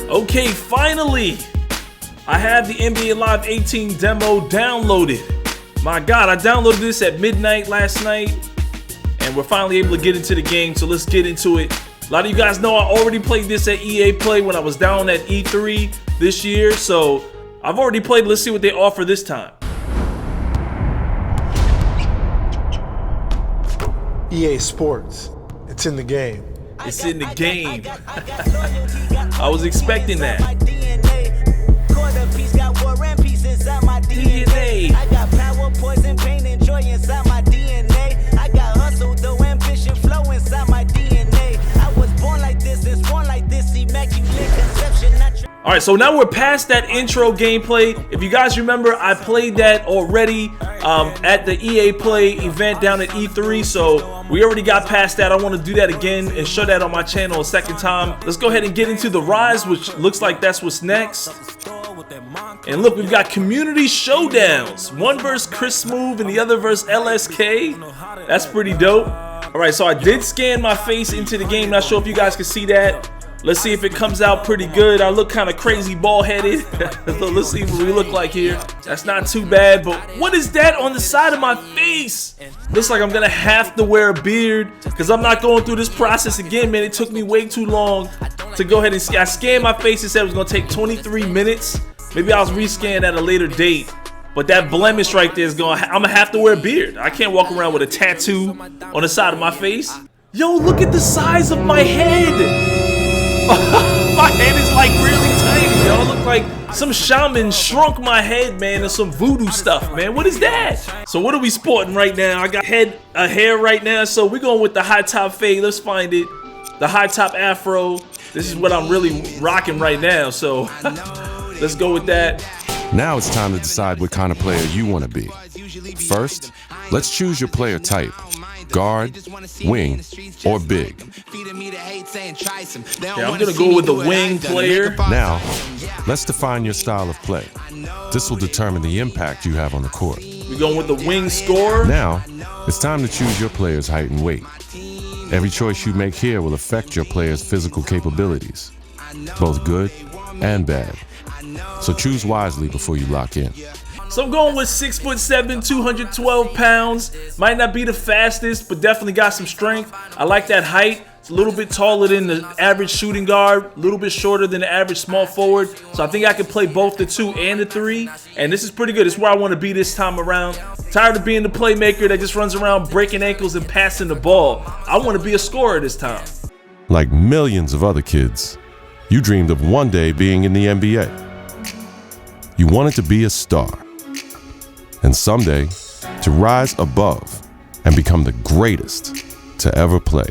Okay, finally, I have the NBA Live 18 demo downloaded. My God, I downloaded this at midnight last night, and we're finally able to get into the game, so let's get into it. A lot of you guys know I already played this at EA Play when I was down at E3 this year, so I've already played. Let's see what they offer this time. EA Sports, it's in the game. It's in the game. I was expecting that. DNA. I got power, poison, pain, and joy inside my DNA. I got hustle, though ambition, flow inside my DNA. I was born like this, and born like this, immaculate conception. All right, so now we're past that intro gameplay. If you guys remember, I played that already at the EA Play event down at E3, so we already got past that. I want to do that again and show that on my channel a second time. Let's go ahead and get into the Rise, which looks like that's what's next. And look, we've got community showdowns. One versus Chris Smooth and the other versus LSK. That's pretty dope. All right, so I did scan my face into the game. Not sure if you guys can see that. Let's see if it comes out pretty good. I look kind of crazy bald-headed. So let's see what we look like here. That's not too bad, but what is that on the side of my face? Looks like I'm gonna have to wear a beard because I'm not going through this process again, man. It took me way too long to go ahead and I scanned my face and said it was gonna take 23 minutes. Maybe I'll rescan at a later date. But that blemish right there is I'm gonna have to wear a beard. I can't walk around with a tattoo on the side of my face. Yo, look at the size of my head. My head is like really tiny, yo. Look like some shaman shrunk my head, man, and some voodoo stuff, man. What is that? So what are we sporting right now? I got a hair right now, so we're going with the high top fade. Let's find it. The high top afro. This is what I'm really rocking right now, so let's go with that. Now it's time to decide what kind of player you want to be. First, let's choose your player type. Guard, wing, or big. Yeah, I'm gonna go with the wing player. Now, let's define your style of play. This will determine the impact you have on the court. We're going with the wing scorer. Now, it's time to choose your player's height and weight. Every choice you make here will affect your player's physical capabilities, both good and bad. So choose wisely before you lock in. So I'm going with 6'7", 212 pounds. Might not be the fastest, but definitely got some strength. I like that height. It's a little bit taller than the average shooting guard, a little bit shorter than the average small forward. So I think I can play both the 2 and the 3. And this is pretty good. It's where I want to be this time around. Tired of being the playmaker that just runs around breaking ankles and passing the ball. I want to be a scorer this time. Like millions of other kids, you dreamed of one day being in the NBA. You wanted to be a star. And someday, to rise above and become the greatest to ever play.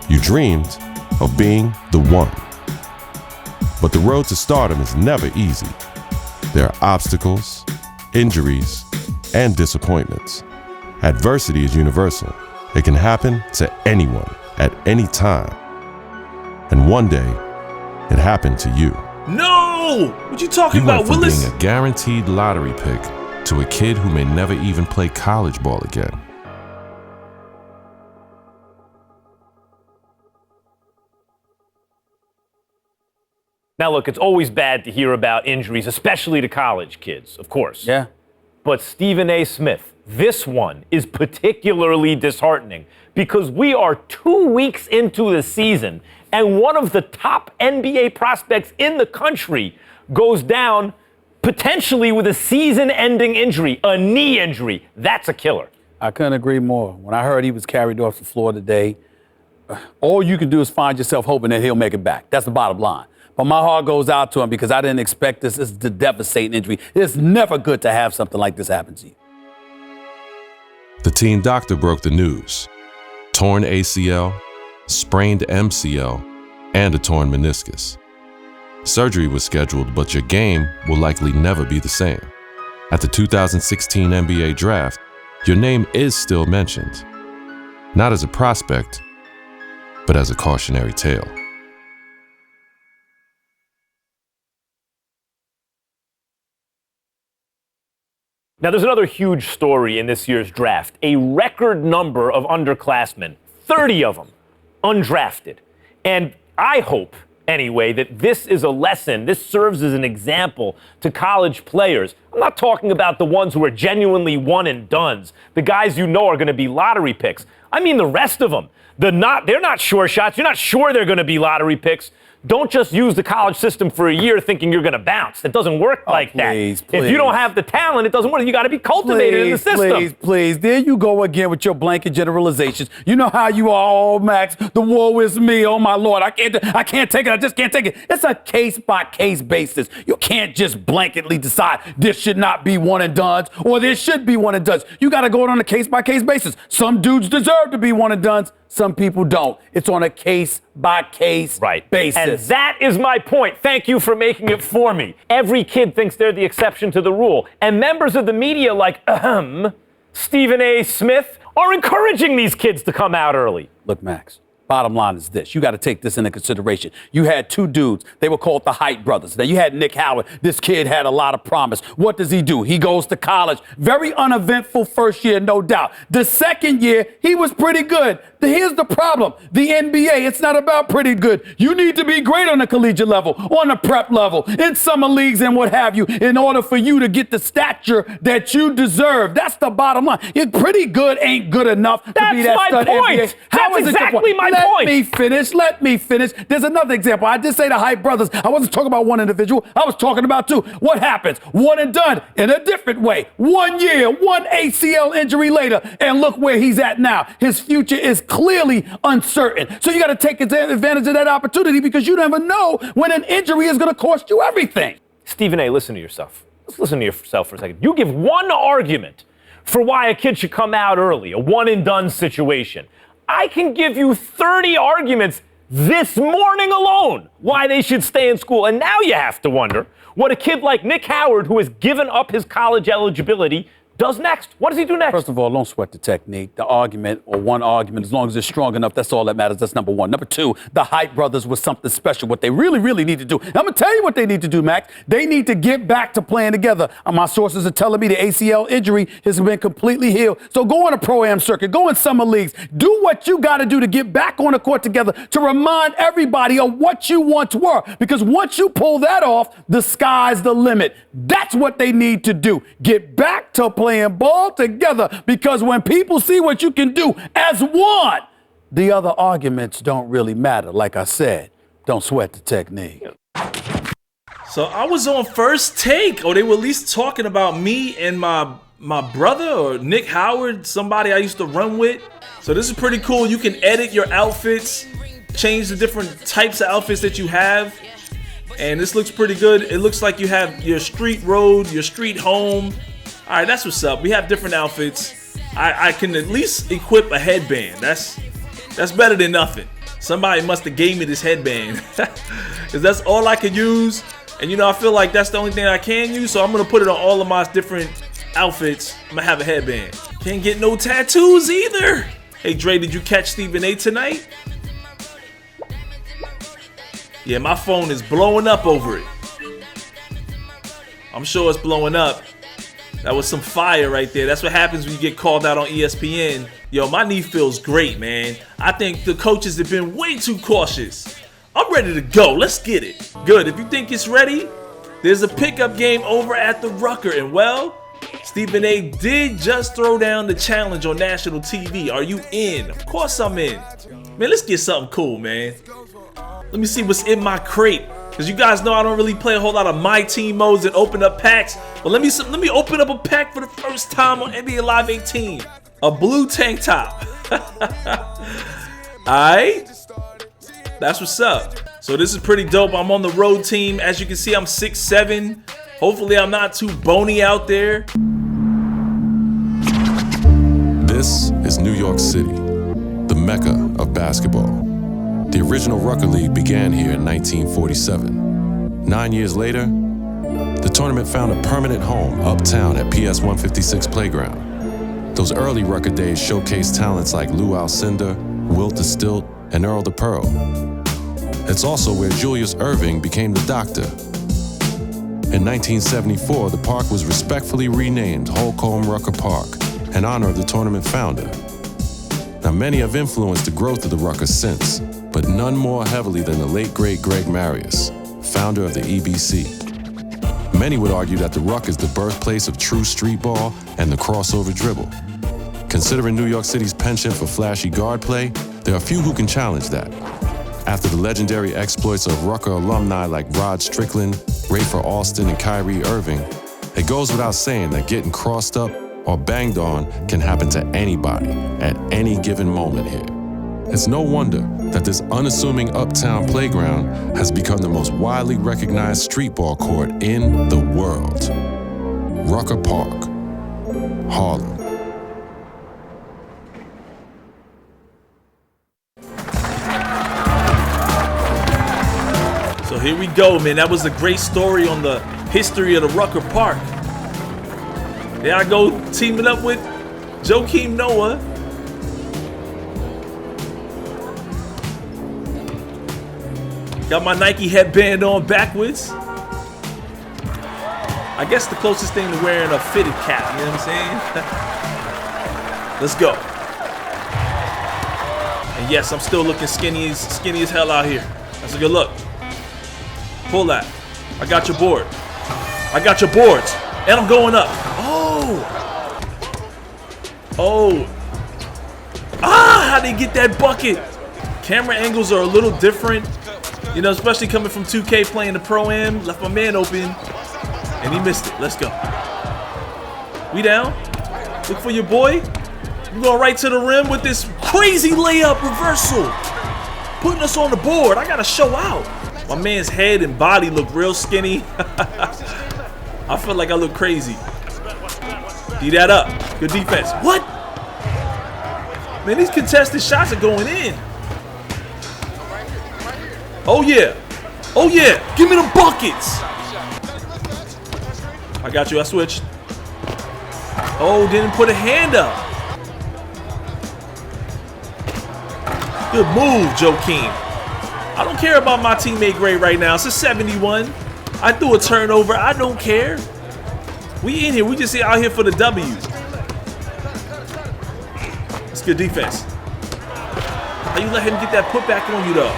You dreamed of being the one. But the road to stardom is never easy. There are obstacles, injuries, and disappointments. Adversity is universal. It can happen to anyone at any time. And one day, it happened to you. No! What you talking about, You went from Willis? being a guaranteed lottery pick to a kid who may never even play college ball again. Now look, it's always bad to hear about injuries, especially to college kids, of course. Yeah. But Stephen A. Smith, this one is particularly disheartening because we are 2 weeks into the season and one of the top NBA prospects in the country goes down potentially with a season-ending injury, a knee injury. That's a killer. I couldn't agree more. When I heard he was carried off the floor today, all you can do is find yourself hoping that he'll make it back. That's the bottom line. But my heart goes out to him because I didn't expect this. This is a devastating injury. It's never good to have something like this happen to you. The team doctor broke the news. Torn ACL, sprained MCL, and a torn meniscus. Surgery was scheduled, but your game will likely never be the same. At the 2016 NBA Draft, your name is still mentioned. Not as a prospect, but as a cautionary tale. Now, there's another huge story in this year's draft. A record number of underclassmen, 30 of them, undrafted. And I hope anyway, that this is a lesson. This serves as an example to college players. I'm not talking about the ones who are genuinely one and dones, the guys you know are going to be lottery picks. I mean the rest of them. They're not sure shots. You're not sure they're going to be lottery picks. Don't just use the college system for a year thinking you're going to bounce. It doesn't work like that. If you don't have the talent, it doesn't work. You got to be cultivated in the system. Please. There you go again with your blanket generalizations. You know how you are, oh, Max. The woe is me. Oh, my Lord. I can't take it. I just can't take it. It's a case-by-case basis. You can't just blanketly decide this should not be one and dones or this should be one and dones. You got to go on a case-by-case basis. Some dudes deserve to be one and dones. Some people don't. It's on a case-by-case basis. And that is my point. Thank you for making it for me. Every kid thinks they're the exception to the rule. And members of the media like, Stephen A. Smith, are encouraging these kids to come out early. Look, Max, bottom line is this. You got to take this into consideration. You had two dudes. They were called the Height brothers. Now, you had Nick Howard. This kid had a lot of promise. What does he do? He goes to college. Very uneventful first year, no doubt. The second year, he was pretty good. Here's the problem. The NBA, it's not about pretty good. You need to be great on the collegiate level, on the prep level, in summer leagues and what have you, in order for you to get the stature that you deserve. That's the bottom line. Pretty good ain't good enough to be that stud NBA. That's exactly my point. Let me finish. There's another example. I did say the Hype brothers. I wasn't talking about one individual. I was talking about two. What happens? One and done in a different way. 1 year, one ACL injury later, and look where he's at now. His future is clearly uncertain. So you got to take advantage of that opportunity because you never know when an injury is going to cost you everything. Stephen A., listen to yourself. Let's listen to yourself for a second. You give one argument for why a kid should come out early, a one-and-done situation. I can give you 30 arguments this morning alone why they should stay in school. And now you have to wonder what a kid like Nick Howard, who has given up his college eligibility, does next. What does he do next? First of all, don't sweat the technique. The argument, or one argument, as long as it's strong enough, that's all that matters. That's number one. Number two, the Hype brothers was something special. What they really, really need to do. I'm going to tell you what they need to do, Max. They need to get back to playing together. My sources are telling me the ACL injury has been completely healed. So go on a pro-am circuit. Go in summer leagues. Do what you got to do to get back on the court together to remind everybody of what you once were. Because once you pull that off, the sky's the limit. That's what they need to do. Get back to playing ball together, because when people see what you can do as one, the other arguments don't really matter. Like I said, don't sweat the technique. So I was on First Take, or they were at least talking about me and my brother or Nick Howard, somebody I used to run with. So this is pretty cool. You can edit your outfits, change the different types of outfits that you have. And this looks pretty good. It looks like you have your street road, your street home. All right, that's what's up. We have different outfits. I can at least equip a headband. That's better than nothing. Somebody must have gave me this headband because that's all I can use. And, you know, I feel like that's the only thing I can use. So I'm going to put it on all of my different outfits. I'm going to have a headband. Can't get no tattoos either. Hey, Dre, did you catch Stephen A. tonight? Yeah, my phone is blowing up over it. I'm sure it's blowing up. That was some fire right there. That's what happens when you get called out on ESPN. Yo, my knee feels great, man. I think the coaches have been way too cautious. I'm ready to go. Let's get it. Good. If you think it's ready, there's a pickup game over at the Rucker. And, well, Stephen A. did just throw down the challenge on national TV. Are you in? Of course I'm in. Man, let's get something cool, man. Let me see what's in my crate. Because you guys know I don't really play a whole lot of My Team modes and open up packs. But let me open up a pack for the first time on NBA Live 18. A blue tank top. Alright. That's what's up. So this is pretty dope. I'm on the road team. As you can see, I'm 6'7". Hopefully I'm not too bony out there. This is New York City, the mecca of basketball. The original Rucker League began here in 1947. 9 years later, the tournament found a permanent home uptown at PS 156 Playground. Those early Rucker days showcased talents like Lou Alcindor, Wilt the Stilt, and Earl the Pearl. It's also where Julius Erving became the Doctor. In 1974, the park was respectfully renamed Holcomb Rucker Park in honor of the tournament founder. Now, many have influenced the growth of the Rucker since. but none more heavily than the late great Greg Marius, founder of the EBC. Many would argue that the Ruck is the birthplace of true street ball and the crossover dribble. Considering New York City's penchant for flashy guard play, there are few who can challenge that. After the legendary exploits of Rucker alumni like Rod Strickland, Rafer Alston, and Kyrie Irving, it goes without saying that getting crossed up or banged on can happen to anybody at any given moment here. It's no wonder that this unassuming uptown playground has become the most widely recognized street ball court in the world. Rucker Park, Harlem. So here we go, man. That was a great story on the history of the Rucker Park. There I go, teaming up with Joakim Noah. Got my Nike headband on backwards. I guess the closest thing to wearing a fitted cap, you know what I'm saying? Let's go. And yes, I'm still looking skinny as hell out here. That's a good look. Pull that. I got your board. I got your boards. And I'm going up. Oh. Oh. Ah, how'd they get that bucket? Camera angles are a little different. You know, especially coming from 2K playing the Pro-Am. Left my man open. And he missed it. Let's go. We down. Look for your boy. We're going right to the rim with this crazy layup reversal. Putting us on the board. I got to show out. My man's head and body look real skinny. I feel like I look crazy. D that up. Good defense. What? Man, these contested shots are going in. Oh, yeah. Oh, yeah. Give me the buckets. I got you. I switched. Oh, didn't put a hand up. Good move, Joakim. I don't care about my teammate grade right now. It's a 71. I threw a turnover. I don't care. We in here. We just out here for the W. It's good defense. How you let him get that putback on you, though?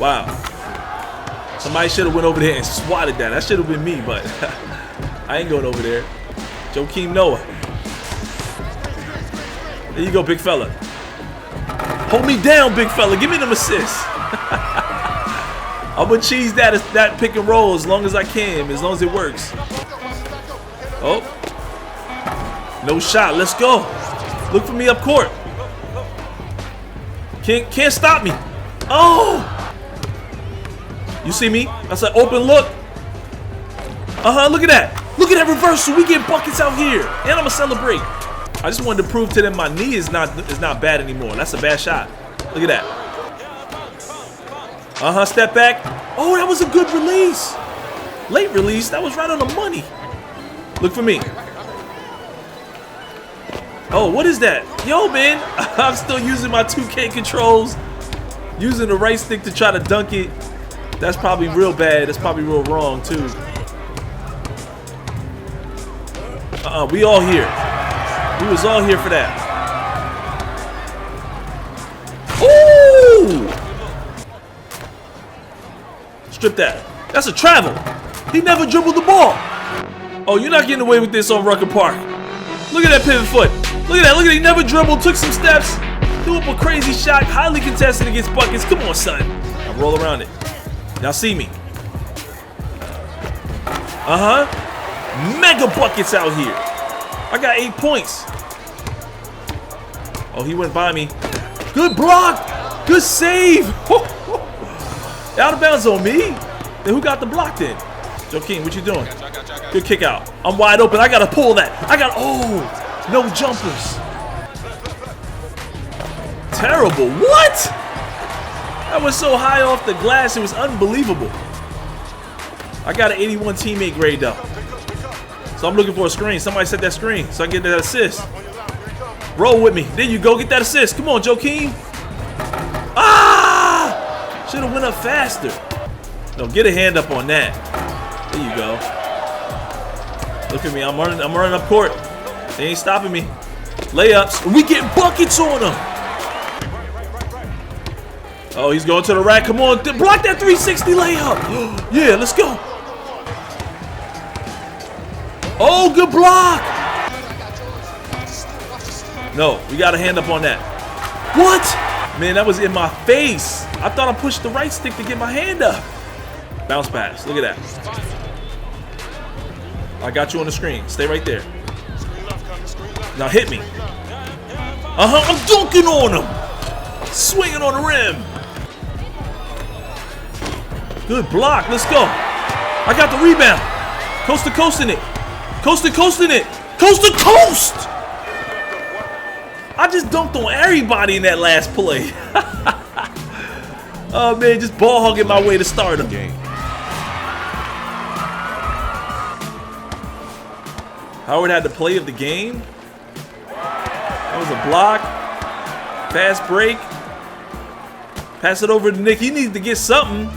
Wow. Somebody should have went over there and swatted that. That should have been me, but I ain't going over there. Joakim Noah. There you go, big fella. Hold me down, big fella. Give me them assists. I'm going to cheese that pick and roll as long as I can, as long as it works. Oh. No shot. Let's go. Look for me up court. Can't stop me. Oh. You see me? That's an open look. Look at that. Look at that reversal. We get buckets out here. And I'm going to celebrate. I just wanted to prove to them my knee is not bad anymore. That's a bad shot. Look at that. Step back. Oh, that was a good release. Late release. That was right on the money. Look for me. Oh, what is that? Yo, man. I'm still using my 2K controls. Using the right stick to try to dunk it. That's probably real bad. That's probably real wrong, too. We all here. We was all here for that. Ooh! Strip that. That's a travel. He never dribbled the ball. Oh, you're not getting away with this on Rucker Park. Look at that pivot foot. Look at that. Look at that. He never dribbled. Took some steps. Threw up a crazy shot. Highly contested against buckets. Come on, son. Now roll around it. Now see me. Mega buckets out here. I got 8 points. Oh, he went by me. Good block. Good save. Out of bounds on me. Then who got the block then? Joakim, what you doing? Good kick out. I'm wide open. I got to pull that. No jumpers. Terrible. What? That was so high off the glass. It was unbelievable. I got an 81 teammate grade though. So I'm looking for a screen. Somebody set that screen so I can get that assist. Roll with me. There you go. Get that assist. Come on, Joakim. Ah! Should have went up faster. No, get a hand up on that. There you go. Look at me. I'm running up court. They ain't stopping me. Layups. We getting buckets on him. Oh, he's going to the rack. Come on. Block that 360 layup. Yeah, let's go. Oh, good block. No, we got a hand up on that. What? Man, that was in my face. I thought I pushed the right stick to get my hand up. Bounce pass. Look at that. I got you on the screen. Stay right there. Now hit me. I'm dunking on him. Swinging on the rim. Good block. Let's go. I got the rebound. Coast to coast in it. Coast to coast in it. Coast to coast. I just dunked on everybody in that last play. Oh, man, just ball hogging my way to start him. Howard had the play of the game. That was a block. Fast break. Pass it over to Nick. He needs to get something.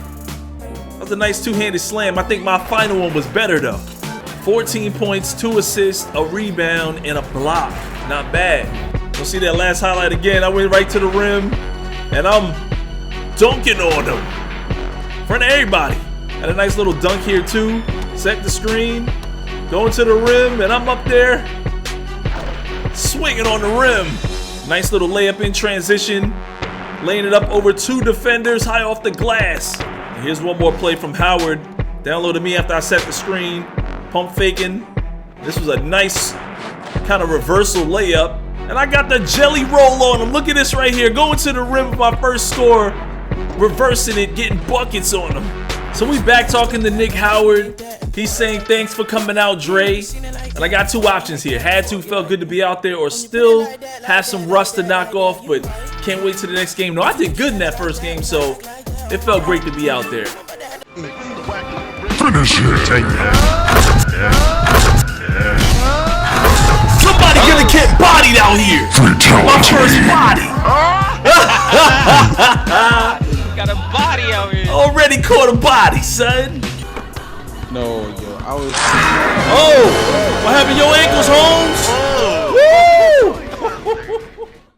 That was a nice two-handed slam. I think my final one was better, though. 14 points, 2 assists, a rebound, and a block. Not bad. You'll see that last highlight again. I went right to the rim, and I'm dunking on him. In front of everybody. Had a nice little dunk here, too. Set the screen. Going to the rim, and I'm up there. Swinging on the rim. Nice little layup in transition. Laying it up over 2 defenders high off the glass. And here's one more play from Howard. Downloaded me after I set the screen. Pump faking. This was a nice kind of reversal layup. And I got the jelly roll on him. Look at this right here. Going to the rim with my first score. Reversing it, getting buckets on him. So we back talking to Nick Howard. He's saying thanks for coming out, Dre. And I got 2 options here. Had to, felt good to be out there, or still have some rust to knock off, but can't wait to the next game. No, I did good in that first game, so it felt great to be out there. Finish it. Somebody gonna get bodied out here. My first body. Got a body out here. Already caught a body, son. No, yo, I was. Oh, what happened to your ankles, Holmes?